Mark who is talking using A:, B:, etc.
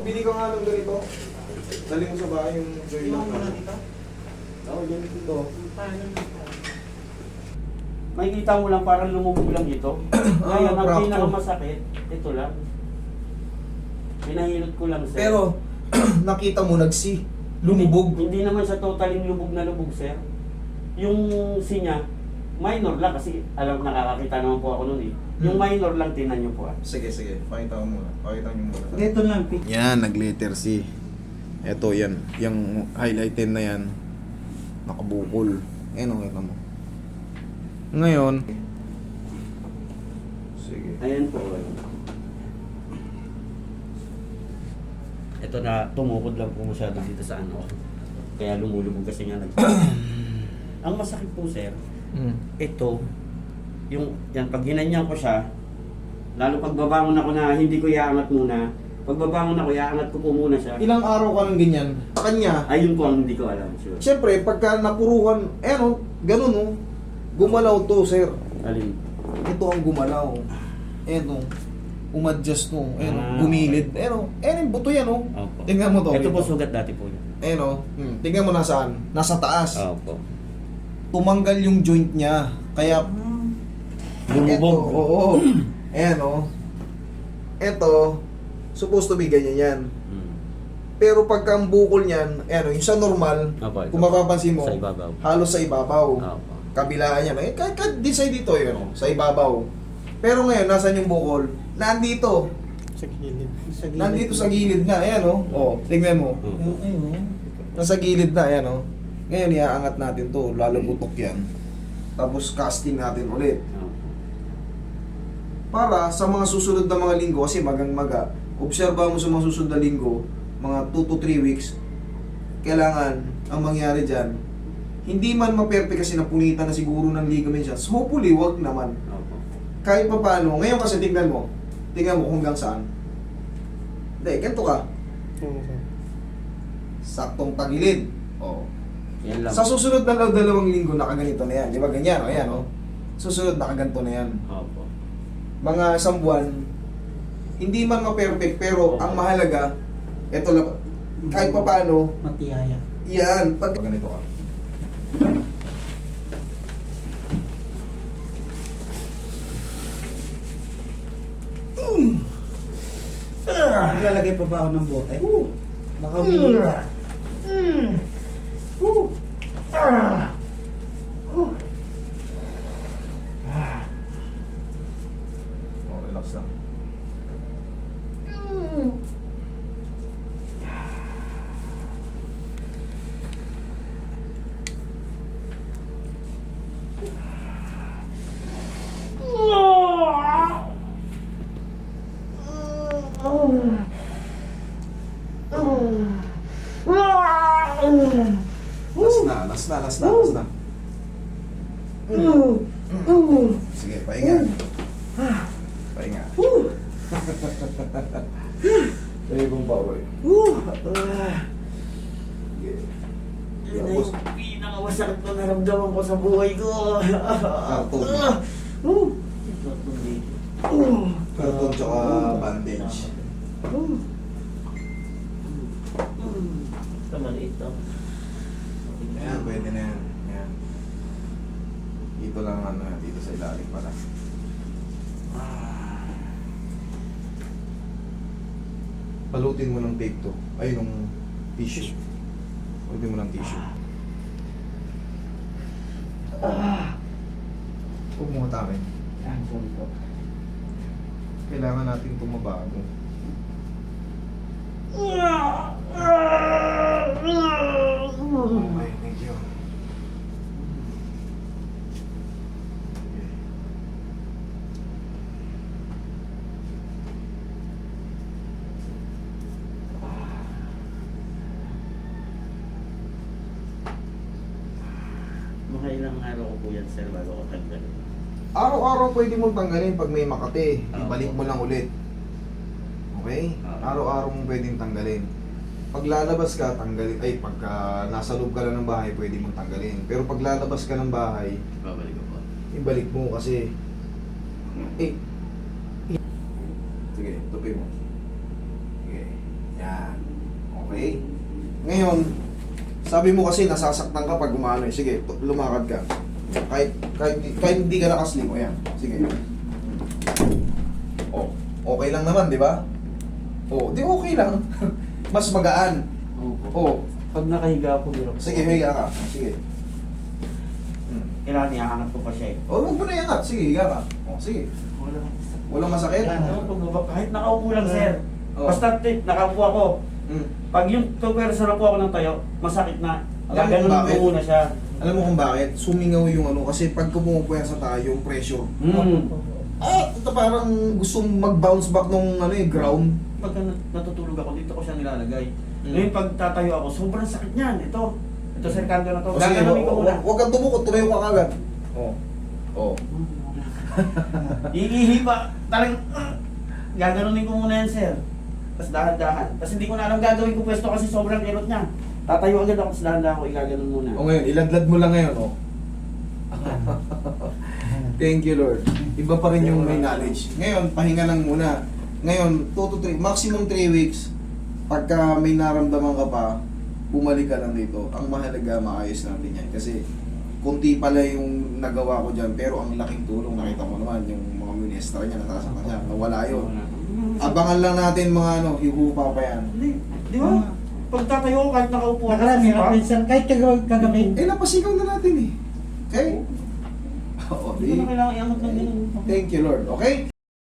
A: bili ka nga ng ganito. Dali mo sa bahay yung joy
B: Iwan
A: lang.
B: mo na dito.
A: Oo, yan dito.
B: Paano dito?
C: Makikita mo lang parang lumubog lang dito. Ngayon, ang
A: fracture.
C: pinakamasakit, ito lang. Pinahilot ko lang, sir.
A: Pero, nakita mo, lumubog.
C: Hindi naman siya totaling lubog na lubog, sir. Yung C niya, minor lang kasi alam nakakakita naman po ako noon eh. Yung minor lang, tinan niyo po ah.
A: Sige, sige. Pakita ko muna. Pakita niyo muna.
B: Dito lang, pick.
A: Yan, nag-letter C. Ito, yan. Yung highlighted na yan, nakabukol. Ayan, kita mo. Ngayon, sige.
C: Ayan po. Ito na, tumukod lang po masyado dito sa ano. Kaya lumulubog kasi nga nag... Ang masakit po, sir, ito, yung, yan, pag ginanyan ko siya, lalo pagbabangon ako na hindi ko iaangat muna, pagbabangon ako, iaangat ko po muna siya.
A: Ilang araw ka lang ganyan? Sa kanya,
C: Ayun po ang hindi ko alam, sure.
A: siyempre, pagka napuruhan, ganun oh. Gumalaw to, sir.
C: Alin?
A: Ito ang gumalaw. Umadjust to. Gumilid. Yung buto yan oh.
C: Opo.
A: Tingnan mo to.
C: Ito po
A: Ito.
C: sugat dati po yan.
A: Tingnan mo nasaan? Nasa taas.
C: Opo.
A: Tumanggal yung joint niya. Kaya,
C: Lumubog.
A: Ito, oo. Ito, supposed to be ganyan yan.
C: Hmm.
A: Pero pagka ang bukol niyan, yung sa normal,
C: Opo, ito.
A: kung mapapansin mo,
C: Sa ibabaw.
A: halos sa ibabaw.
C: Opo.
A: Kabilaan niya. Kahit decide dito sa ibabaw. Pero ngayon, nasan yung bukol? Nandito.
B: Sa gilid. Sa gilid.
A: Nandito sa gilid na. Ayan tignan mo.
B: Ayun.
A: Nasa gilid na. Ayan Ngayon, iaangat natin to. Lalagutok yan. Tapos casting natin ulit.
C: Opo.
A: Para sa mga susunod na mga linggo, kasi magang-maga, obserba mo sa mga susunod na linggo, mga 2 to 3 weeks, kailangan ang mangyari dyan, hindi man ma-perfect kasi napunitan na siguro ng ligament siya, hopefully, wag naman.
C: Opo.
A: Kahit pa paano, ngayon kasi tingnan mo kung hanggang saan. Hindi, ganito ka, saktong tagilid.
C: Yan lang.
A: Sa susunod na 2 linggo, nakaganito na yan. Di ba ganyan, Susunod, nakaganto na yan.
C: Opo.
A: Mga 1 buwan, hindi man ma-perfect, pero ang mahalaga, eto lang, kahit pa paano,
B: Matiyaya.
A: yan, pag ganito ka.
B: Lalagay pa ba ako ng bote? Baka umiinom.
A: Relax lang. Last na. Sige, pahinga. Pahinga. Sige kong baboy.
C: Yan na yung pinakamasakit na naramdaman ko sa buhay ko.
A: Karton. Karton tsaka bandage.
C: Ito maliit to.
A: Ayan, pwede na yan. Ayan. Dito lang dito sa ilalim pala. Balutin mo ng tape to. Ay, nung tissue. Balutin mo ng tissue. Huwag mo atakin. Kailangan natin itong mabago. Okay, thank you.
C: Mga ilang araw ko po yan, sir, bago ko tanggalin.
A: Araw-araw pwede mong tanggalin pag may makate. Ibalik mo lang ulit. Okay? Araw-araw mong pwedeng tanggalin. Pag lalabas ka, tanggalin. Ay, pagka nasa loob ka lang ng bahay, pwede mong tanggalin. Pero pag lalabas ka ng bahay,
C: Babalik ko po.
A: ibalik mo kasi... Sige, tupi mo. Sige. Yan. Okay? Ngayon, sabi mo kasi nasasaktan ka pag umano eh. Sige, lumakad ka. Kahit hindi ka nakasling. O yan. Sige. Oh, okay lang naman, di ba? Oh, di okay lang. Mas magaan.
C: Opo.
A: Oh,
C: Pag nakahiga po, biro.
A: sige, higa ka. Sige.
C: Kailangan iangat ko pa siya eh.
A: Oh, huwag mo na iangat. Sige, higa ka. Oh, sige.
C: Wala.
A: Walang masakit.
C: Kahit nakaupo lang, sir.
A: Oh.
C: Basta nakaupo ako.
A: Hmm.
C: Pag yung pwersa na po ako ng tayo, masakit na.
A: Alam mo
C: Gaganon
A: bakit?
C: ko muna siya.
A: Alam mo kung bakit? Sumingaw yung ano. Kasi pag pumupo yan sa tayo, yung pressure. Ito parang gustong mag-bounce back nung ano eh, ground.
C: Pag natutulog ako, dito ko siya nilalagay.
A: Mm.
C: Ngayon pag tatayo ako, sobrang sakit niyan. Ito sir, kanto na to.
A: O sige,
C: Gaganon ko muna.
A: huwag kang tumukot, tumayo ka kagad. Oh. Oh.
C: Iihi pa. Talagang, gaganunin ko muna yan, sir. Tapos dahan-dahan. Tapos hindi ko na alam gagawin ko pwesto kasi sobrang kirot niya. Tatayo agad ako, tapos dahan-dahan ko, igaganon muna.
A: O ngayon, iladlad mo lang ngayon, oh. Thank you, Lord. Iba pa rin yung may knowledge. Ngayon, pahinga lang muna. Ngayon, 2 to 3, maximum 3 weeks. Pagka may naramdaman ka pa, bumalik ka lang dito. Ang mahalaga, maayos natin yan. Kasi, kunti pala yung nagawa ko dyan, pero ang laking tulong, nakita mo naman, yung mga ministra niya, nasasaktan siya, nawala yun. Abangan lang natin mga ano, hihupa pa yan.
C: Hindi, di ba? Pag tatayo ko, kahit nakaupo ako,
B: Nakarami,
C: di ba?
B: minsan, kahit kagabi.
A: Eh, napasigaw na natin eh. Okay? Oo,
C: Hindi ko na kailangan iangat ng ganun.
A: Thank you, Lord. Okay?